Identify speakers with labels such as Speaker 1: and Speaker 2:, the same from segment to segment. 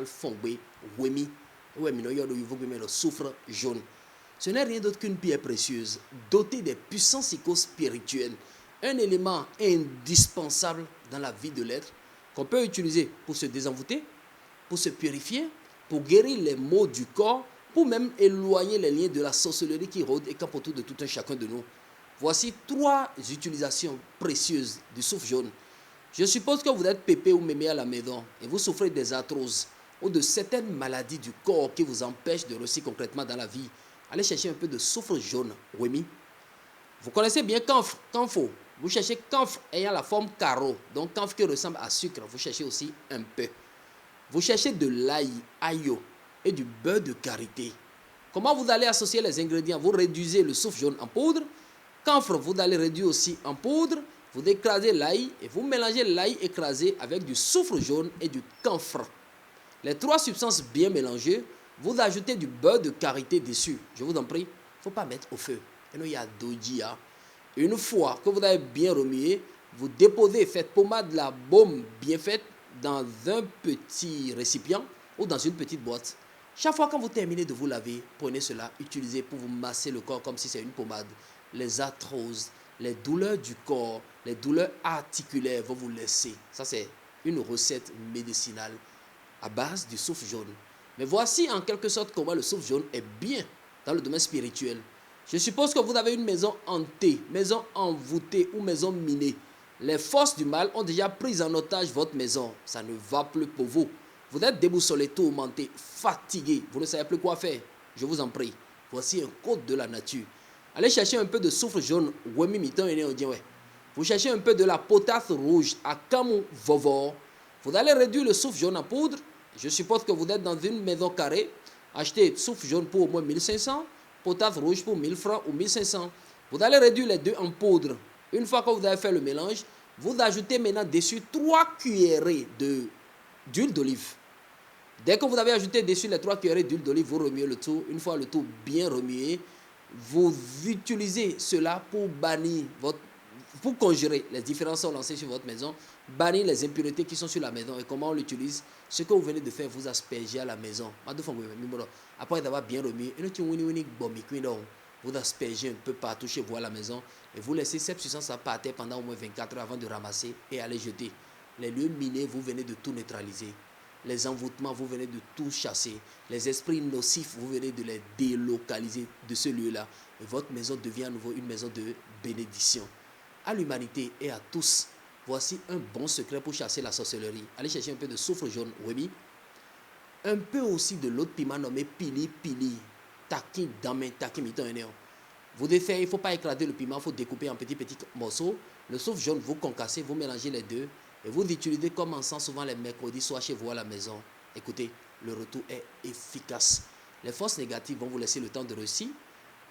Speaker 1: Fongbe, Wemi, le soufre jaune. Ce n'est rien d'autre qu'une pierre précieuse, dotée des puissances psycho-spirituelles, un élément indispensable dans la vie de l'être, qu'on peut utiliser pour se désenvoûter, pour se purifier, pour guérir les maux du corps, pour même éloigner les liens de la sorcellerie qui rôde et campe autour de tout un chacun de nous. Voici 3 utilisations précieuses du soufre jaune. Je suppose que vous êtes pépé ou mémé à la maison et vous souffrez des arthroses ou de certaines maladies du corps qui vous empêchent de réussir concrètement dans la vie. Allez chercher un peu de soufre jaune, Wemi. Vous connaissez bien camphre. Vous cherchez camphre ayant la forme carreau, donc camphre qui ressemble à sucre. Vous cherchez aussi un peu. Vous cherchez de l'ail, ayo et du beurre de karité. Comment vous allez associer les ingrédients? Vous réduisez le soufre jaune en poudre. Camphre, vous allez réduire aussi en poudre. Vous écrasez l'ail et vous mélangez l'ail écrasé avec du soufre jaune et du camphre. Les 3 substances bien mélangées, vous ajoutez du beurre de karité dessus. Je vous en prie, il ne faut pas mettre au feu. Et nous, il y a doji. Une fois que vous avez bien remué, vous déposez, faites pommade de la baume bien faite dans un petit récipient ou dans une petite boîte. Chaque fois que vous terminez de vous laver, prenez cela, utilisez pour vous masser le corps comme si c'était une pommade. Les arthroses, les douleurs du corps, les douleurs articulaires vont vous laisser. Ça, c'est une recette médicinale à base du soufre jaune. Mais voici en quelque sorte comment le soufre jaune est bien dans le domaine spirituel. Je suppose que vous avez une maison hantée, maison envoûtée ou maison minée. Les forces du mal ont déjà pris en otage votre maison. Ça ne va plus pour vous. Vous êtes déboussolé, tourmenté, fatigué. Vous ne savez plus quoi faire. Je vous en prie. Voici un code de la nature. Allez chercher un peu de soufre jaune. Vous cherchez un peu de la potasse rouge à Camou Vovor. Vous allez réduire le soufre jaune en poudre. Je suppose que vous êtes dans une maison carrée. Achetez soufre jaune pour au moins 1500. Potasse rouge pour 1000 francs ou 1500. Vous allez réduire les deux en poudre. Une fois que vous avez fait le mélange, vous ajoutez maintenant dessus 3 cuillerées d'huile d'olive. Dès que vous avez ajouté dessus les 3 cuillerées d'huile d'olive, vous remuez le tout. Une fois le tout bien remué, vous utilisez cela pour bannir pour conjurer les différents sorts lancés sur votre maison, bannir les impuretés qui sont sur la maison. Et comment on l'utilise? Ce que vous venez de faire, vous aspergez à la maison. Après avoir bien remué, vous aspergez un peu partout chez vous à la maison et vous laissez cette substance à par terre pendant au moins 24 heures avant de ramasser et aller jeter. Les lieux minés, vous venez de tout neutraliser. Les envoûtements, vous venez de tout chasser. Les esprits nocifs, vous venez de les délocaliser de ce lieu-là. Et votre maison devient à nouveau une maison de bénédiction. À l'humanité et à tous, voici un bon secret pour chasser la sorcellerie. Allez chercher un peu de soufre jaune, Wemi. Un peu aussi de l'autre piment nommé pili pili. Taki dame, taki miton. Vous devez faire, il ne faut pas éclater le piment, il faut découper en petits morceaux. Le soufre jaune, vous concassez, vous mélangez les deux. Et vous l'utilisez comme encens souvent les mercredis, soit chez vous à la maison. Écoutez, le retour est efficace. Les forces négatives vont vous laisser le temps de réussir.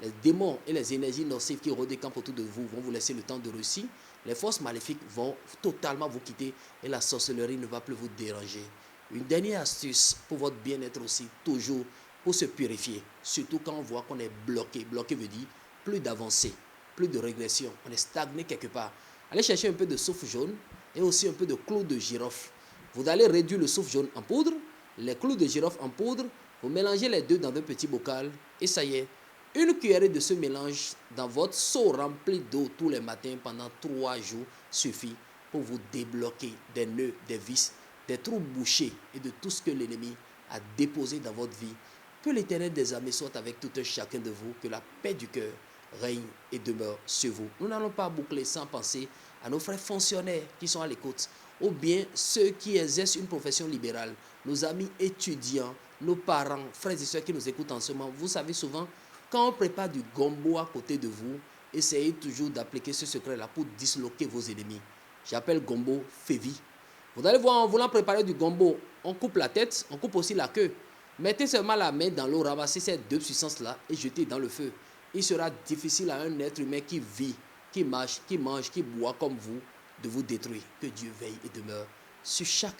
Speaker 1: Les démons et les énergies nocives qui rôdent autour de vous vont vous laisser le temps de réussir. Les forces maléfiques vont totalement vous quitter et la sorcellerie ne va plus vous déranger. Une dernière astuce pour votre bien-être aussi, toujours pour se purifier. Surtout quand on voit qu'on est bloqué. Bloqué veut dire plus d'avancée, plus de régression. On est stagné quelque part. Allez chercher un peu de soufre jaune et aussi un peu de clous de girofle. Vous allez réduire le soufre jaune en poudre, les clous de girofle en poudre. Vous mélangez les deux dans un petit bocal et ça y est. Une cuillerée de ce mélange dans votre seau rempli d'eau tous les matins pendant 3 jours suffit pour vous débloquer des nœuds, des vices, des trous bouchés et de tout ce que l'ennemi a déposé dans votre vie. Que l'Éternel des armées soit avec tout un chacun de vous, que la paix du cœur règne et demeure sur vous. Nous n'allons pas boucler sans penser à nos frères fonctionnaires qui sont à l'écoute, ou bien ceux qui exercent une profession libérale, nos amis étudiants, nos parents, frères et sœurs qui nous écoutent en ce moment. Vous savez souvent, quand on prépare du gombo à côté de vous, essayez toujours d'appliquer ce secret-là pour disloquer vos ennemis. J'appelle gombo Févi. Vous allez voir, en voulant préparer du gombo, on coupe la tête, on coupe aussi la queue. Mettez seulement la main dans l'eau, ramassez ces 2 substances-là et jetez dans le feu. Il sera difficile à un être humain qui vit, qui marche, qui mange, qui boit comme vous, de vous détruire. Que Dieu veille et demeure sur chacun